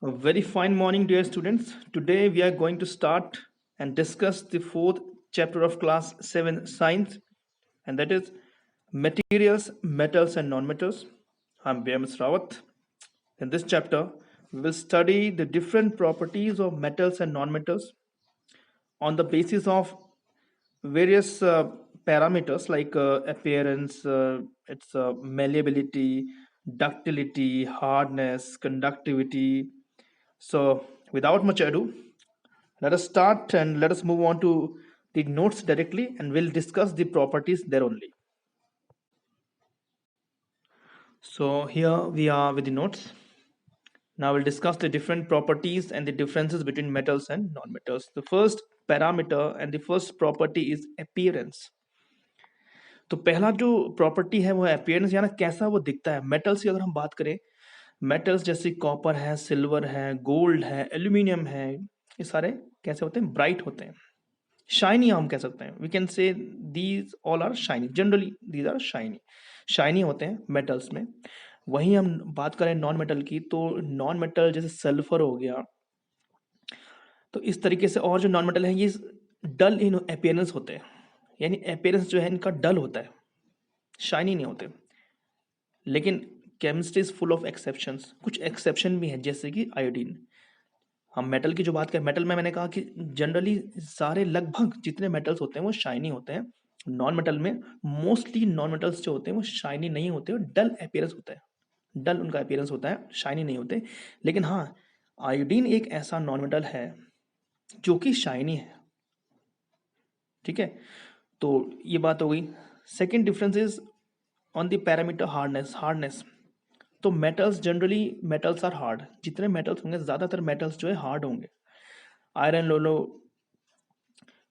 A very fine morning, dear students. Today we are going to start and discuss the fourth chapter of class 7 science, and that is materials, metals, and non-metals. I'm BMS Rawat. In this chapter, we will study the different properties of metals and non-metals on the basis of various parameters like appearance, its malleability, ductility, hardness, conductivity. So, without much ado, let us start and let us move on to the notes directly and we'll discuss the properties there only. So, here we are with the notes. Now, we'll discuss the different properties and the differences between metals and non-metals. The first parameter and the first property is appearance. तो पहला जो property है वो appearance यानी कैसा वो दिखता है। मेटल्स की अगर हम बात करें, मेटल्स जैसे कॉपर है, सिल्वर है, गोल्ड है, एल्यूमिनियम है, ये सारे कैसे होते हैं? ब्राइट होते हैं, शाइनी हम कह सकते हैं। We can say these all are shiny, generally these are shiny, shiny होते हैं मेटल्स में। वहीं हम बात करें नॉन मेटल की, तो नॉन मेटल जैसे सल्फर हो गया, तो इस तरीके से और जो नॉन मेटल है ये डल इन अपीयरेंस होते हैं, यानी अपीयरेंस जो है इनका डल होता है, शाइनी नहीं होते। लेकिन chemistry is full of exceptions, कुछ एक्सेप्शन भी हैं जैसे कि आयोडीन। हम मेटल की जो बात करें, मेटल में मैंने कहा कि जनरली सारे लगभग जितने मेटल्स होते हैं वो शाइनी होते हैं। नॉन मेटल में मोस्टली नॉन मेटल्स जो होते हैं वो शाइनी नहीं होते और डल अपीयरेंस होता है, डल उनका अपीयरेंस होता है, शाइनी नहीं होते। लेकिन हाँ, आयोडीन एक ऐसा नॉन मेटल है जो कि शाइनी है। ठीक है, तो ये बात हो गई। Second difference is on the parameter hardness. तो metals generally metals are hard, जितने मेटल्स होंगे ज़्यादातर मेटल्स जो है हार्ड होंगे। आयरन ले लो,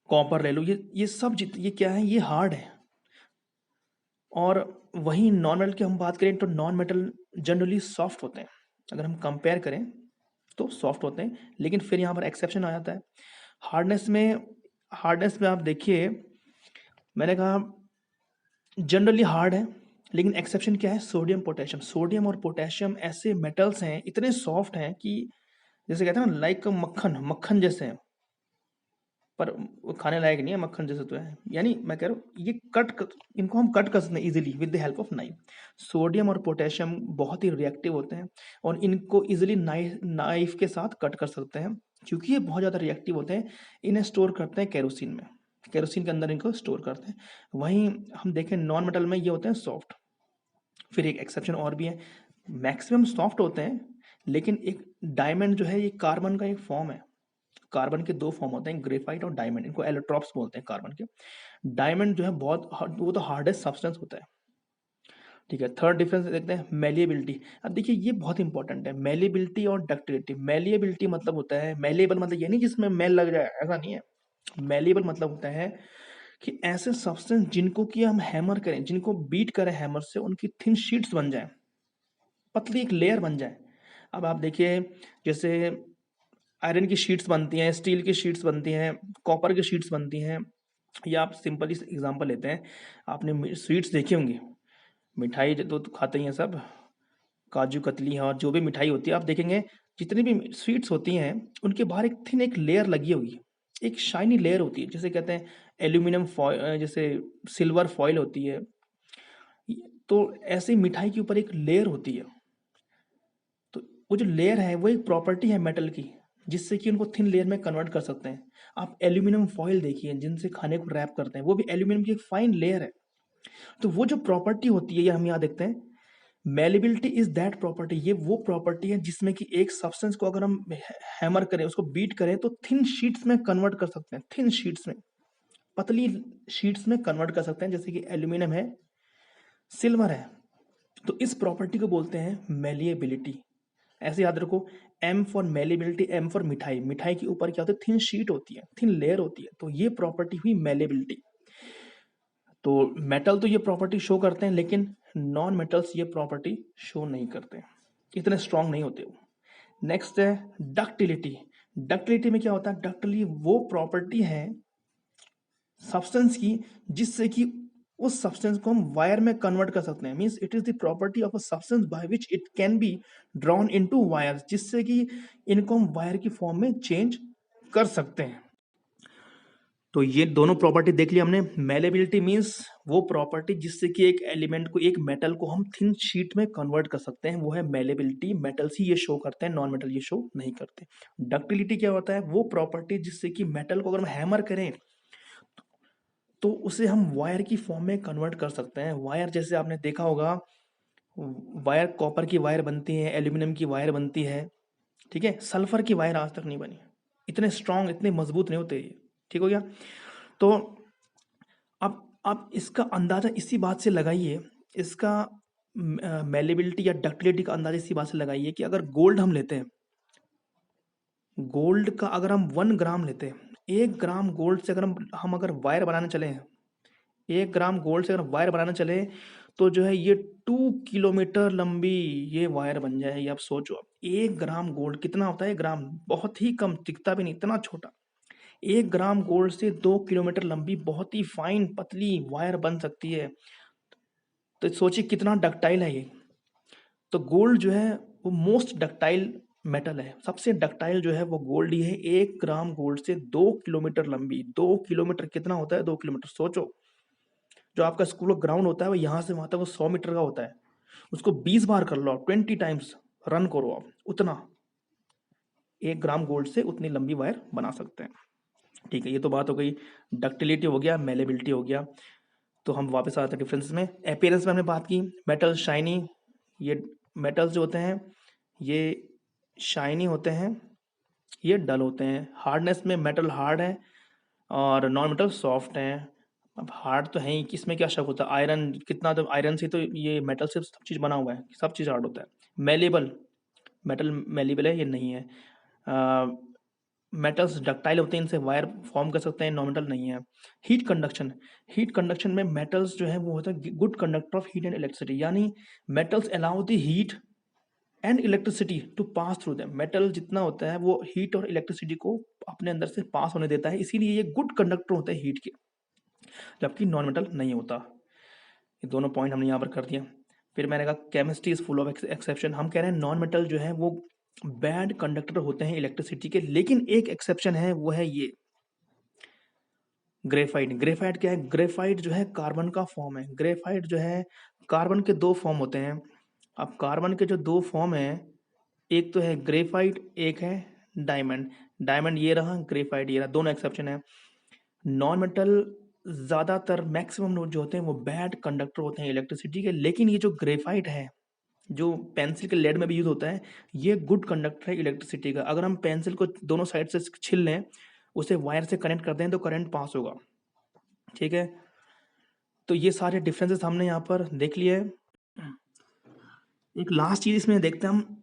कॉपर ले लो, ये सब ये क्या है, ये हार्ड है। और वहीं नॉन मेटल की हम बात करें तो नॉन मेटल जनरली सॉफ्ट होते हैं, अगर हम कंपेयर करें तो सॉफ्ट होते हैं। लेकिन फिर यहाँ पर एक्सेप्शन आ जाता है हार्डनेस में। हार्डनेस में आप देखिए, मैंने कहा जनरली हार्ड है, लेकिन एक्सेप्शन क्या है? Sodium potassium. सोडियम और पोटेशियम ऐसे मेटल्स हैं, इतने सॉफ्ट हैं कि जैसे कहते हैं ना, लाइक मक्खन, मक्खन जैसे हैं, पर वो खाने लायक नहीं है, मक्खन जैसे तो है। यानी मैं कह रहा हूँ ये इनको हम कट कर सकते हैं easily with the help of knife. Sodium और पोटेशियम बहुत ही रिएक्टिव होते हैं और इनको इजीली नाइफ के साथ कट कर सकते हैं, क्योंकि ये बहुत ज़्यादा रिएक्टिव होते हैं। इन्हें स्टोर करते हैं केरोसिन में, केरोसिन के अंदर इनको स्टोर करते हैं। वहीं हम देखें नॉन मेटल में ये होते हैं सॉफ्ट। फिर एक एक्सेप्शन और भी है, मैक्सिमम सॉफ्ट होते हैं, लेकिन एक डायमंड जो है ये कार्बन का एक फॉर्म है। कार्बन के दो फॉर्म होते हैं, ग्रेफाइट और डायमंड, इनको एलोट्रॉप्स बोलते हैं कार्बन के। डायमंड जो है बहुत वो तो हार्डेस्ट सब्सटेंस होता है। ठीक है, थर्ड डिफरेंस देखते हैं, मेलिएबिलिटी। अब देखिए ये बहुत इंपॉर्टेंट है, मेलिएबिलिटी और डक्टिलिटी। मेलिएबिलिटी मतलब होता है, मेलिएबल मतलब ये नहीं जिसमें मेल लग जाए, ऐसा नहीं है। मेलिएबल मतलब होता है कि ऐसे सब्सटेंस जिनको कि हम हैमर करें, जिनको बीट करें हैमर से, उनकी थिन शीट्स बन जाए, पतली एक लेयर बन जाए। अब आप देखिए, जैसे आयरन की शीट्स बनती हैं, स्टील की शीट्स बनती हैं, कॉपर की शीट्स बनती हैं, या आप सिंपली एग्जांपल लेते हैं, आपने स्वीट्स देखी होंगी, मिठाई तो खाते ही हैं सब, काजू कतली और जो भी मिठाई होती है, आप देखेंगे जितनी भी स्वीट्स होती हैं उनके बाहर एक थिन एक लेयर लगी होगी, एक शाइनी लेयर होती है, जैसे कहते हैं एल्यूमिनियम फॉयल, जैसे सिल्वर फॉयल होती है। तो ऐसे ही मिठाई के ऊपर एक लेयर होती है। तो वो जो लेयर है वो एक प्रॉपर्टी है मेटल की, जिससे कि उनको थिन लेयर में कन्वर्ट कर सकते हैं। आप एल्यूमिनियम फॉयल देखिए जिनसे खाने को रैप करते हैं, वो भी एल्यूमिनियम की एक फाइन लेयर है। तो वो जो प्रॉपर्टी होती है, ये हम यहाँ देखते हैं, मेलिबिलिटी इज दैट प्रॉपर्टी। ये वो प्रॉपर्टी है जिसमें कि एक सब्सटेंस को अगर हम हैमर करें, उसको बीट करें, तो थिन शीट्स में कन्वर्ट कर सकते हैं, थिन शीट्स में, पतली शीट्स में कन्वर्ट कर सकते हैं, जैसे कि एल्यूमिनियम है, सिल्वर है। तो इस प्रॉपर्टी को बोलते हैं मेलिएबिलिटी। ऐसे याद रखो, M for malleability, M for mithai. मिठाई के ऊपर क्या होता है? थिन शीट होती है, थिन लेयर होती है। तो ये प्रॉपर्टी हुई मेलेबिलिटी। तो मेटल तो ये प्रॉपर्टी शो करते हैं, लेकिन नॉन मेटल्स ये प्रॉपर्टी शो नहीं करते, इतने स्ट्रांग नहीं होते वो। नेक्स्ट है डक्टिलिटी। डक्टिलिटी में क्या होता है? डक्टिलिटी वो प्रॉपर्टी है सब्सटेंस की जिससे कि उस सब्सटेंस को हम वायर में कन्वर्ट कर सकते हैं। Means it is the property of a substance by which it can be drawn into wire, जिससे कि इनको हम वायर की फॉर्म में चेंज कर सकते हैं। तो ये दोनों प्रॉपर्टी देख लिया हमने। मेलेबिलिटी मीन्स वो प्रॉपर्टी जिससे कि एक एलिमेंट को, एक मेटल को हम थिन शीट में कन्वर्ट कर सकते हैं, वो है मेलेबिलिटी। मेटल्स ही ये शो करते हैं, नॉन मेटल ये शो नहीं करते। डक्टिलिटी क्या होता है? वो प्रॉपर्टी जिससे कि मेटल को अगर हम हैमर करें तो उसे हम वायर की फॉर्म में कन्वर्ट कर सकते हैं। वायर जैसे आपने देखा होगा, वायर कॉपर की वायर बनती है, एल्यूमिनियम की वायर बनती है, ठीक है। सल्फर की वायर आज तक नहीं बनी, इतने स्ट्रांग, इतने मजबूत नहीं होते ये, ठीक हो गया। तो अब आप इसका अंदाजा इसी बात से लगाइए, इसका मेलेबिलिटी या डक्टिलिटी का अंदाजा इसी बात से लगाइए कि अगर गोल्ड हम लेते हैं, गोल्ड का अगर हम 1 ग्राम लेते हैं, 1 ग्राम गोल्ड से अगर हम अगर वायर बनाने चले हैं, 1 ग्राम गोल्ड से अगर वायर बनाने चले तो जो है ये 2 किलोमीटर लंबी ये वायर बन जाए। ये आप सोचो, 1 ग्राम गोल्ड कितना होता है? 1 ग्राम बहुत ही कम, दिखता भी नहीं, इतना छोटा। 1 ग्राम गोल्ड से 2 किलोमीटर लंबी बहुत ही फाइन पतली वायर बन सकती है। तो सोचिए कितना डक्टाइल है ये। तो गोल्ड जो है वो मोस्ट डक्टाइल मेटल है, सबसे डक्टाइल जो है वो गोल्ड ही है। 1 ग्राम गोल्ड से 2 किलोमीटर लंबी, 2 किलोमीटर कितना होता है? 2 किलोमीटर सोचो, जो आपका स्कूल का ग्राउंड होता है वो यहाँ से वहाँ तक वो 100 मीटर का होता है, उसको 20 बार कर लो आप, 20 टाइम्स रन करो आप, उतना 1 ग्राम गोल्ड से उतनी लंबी वायर बना सकते हैं। ठीक है, ये तो बात हो गई, डक्टिलिटी हो गया, मेलेबिलिटी हो गया। तो हम वापस आते हैं डिफरेंसेस में। अपीयरेंस में हमने बात की, मेटल शाइनी, ये मेटल्स जो होते हैं ये शाइनी होते हैं, ये डल होते हैं। हार्डनेस में मेटल हार्ड है और नॉन मेटल सॉफ्ट हैं। अब हार्ड तो है ही, किसमें क्या शक होता है? आयरन कितना, तो आयरन से तो ये मेटल से सब चीज़ बना हुआ है, सब चीज़ हार्ड होता है। मेलेबल, मेटल मेलेबल है, ये नहीं है। मेटल्स डक्टाइल होते हैं, इनसे वायर फॉर्म कर सकते हैं, नॉन मेटल नहीं है। हीट कंडक्शन, हीट कंडक्शन में मेटल्स जो है वो होता है good conductor of heat and electricity, यानी metals allow the heat and electricity to pass through them. Metal जितना होता है वो हीट और इलेक्ट्रिसिटी को अपने अंदर से पास होने देता है, इसीलिए ये गुड कंडक्टर होता है हीट के, जबकि नॉन मेटल नहीं होता। ये दोनों पॉइंट हमने यहाँ पर कर दिया। फिर मैंने कहा chemistry is full of exception. हम कह रहे हैं नॉन मेटल जो है वो बैड कंडक्टर होते हैं इलेक्ट्रिसिटी के, लेकिन एक एक्सेप्शन है, वो है ये ग्रेफाइट। ग्रेफाइट क्या है? ग्रेफाइट जो है कार्बन का फॉर्म है। ग्रेफाइट जो है, कार्बन के 2 फॉर्म होते हैं। अब कार्बन के जो 2 फॉर्म हैं, एक तो है ग्रेफाइट, एक है डायमंड। डायमंड ये रहा, ग्रेफाइट ये रहा, दोनों एक्सेप्शन है। नॉन मेटल ज़्यादातर मैक्सिमम लोग जो होते हैं वो बैड कंडक्टर होते हैं इलेक्ट्रिसिटी के, लेकिन ये जो ग्रेफाइट है जो पेंसिल के लेड में भी यूज होता है, ये गुड कंडक्टर है इलेक्ट्रिसिटी का। अगर हम पेंसिल को दोनों साइड से छील लें, उसे वायर से कनेक्ट कर दें तो करंट पास होगा, ठीक है। तो ये सारे डिफरेंसेस हमने यहाँ पर देख लिए। एक लास्ट चीज इसमें देखते हैं हम,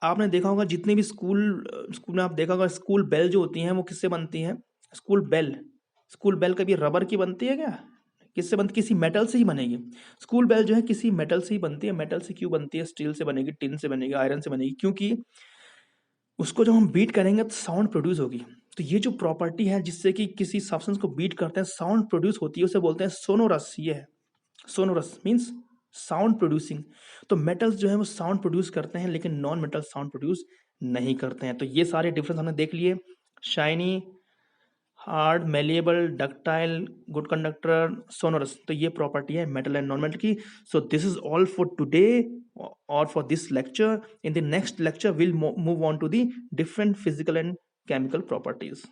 आपने देखा होगा जितने भी स्कूल में आप देखा होगा, स्कूल बेल जो होती हैं वो किससे बनती हैं? स्कूल बेल कभी रबर की बनती है क्या? किससे बनती? किसी मेटल से ही बनेगी। स्कूल बेल जो है किसी मेटल से ही बनती है। मेटल से क्यों बनती है? स्टील से बनेगी, टिन से बनेगी, आयरन से बनेगी, क्योंकि उसको जब हम बीट करेंगे तो साउंड प्रोड्यूस होगी। तो ये जो प्रॉपर्टी है जिससे कि किसी सब्सटेंस को बीट करते हैं साउंड प्रोड्यूस होती है, उसे बोलते हैं सोनोरस। ये है सोनोरस, मीन्स साउंड प्रोड्यूसिंग। तो मेटल्स जो है वो साउंड प्रोड्यूस करते हैं, लेकिन नॉन मेटल साउंड प्रोड्यूस नहीं करते हैं। तो ये सारे डिफरेंस हमने देख लिए, shiny, hard, malleable, ductile, good conductor, sonorous. तो ये प्रॉपर्टी है मेटल एंड नॉन मेटल की। So this is all for today or for this lecture. In the next lecture we'll move on to the different physical and chemical properties.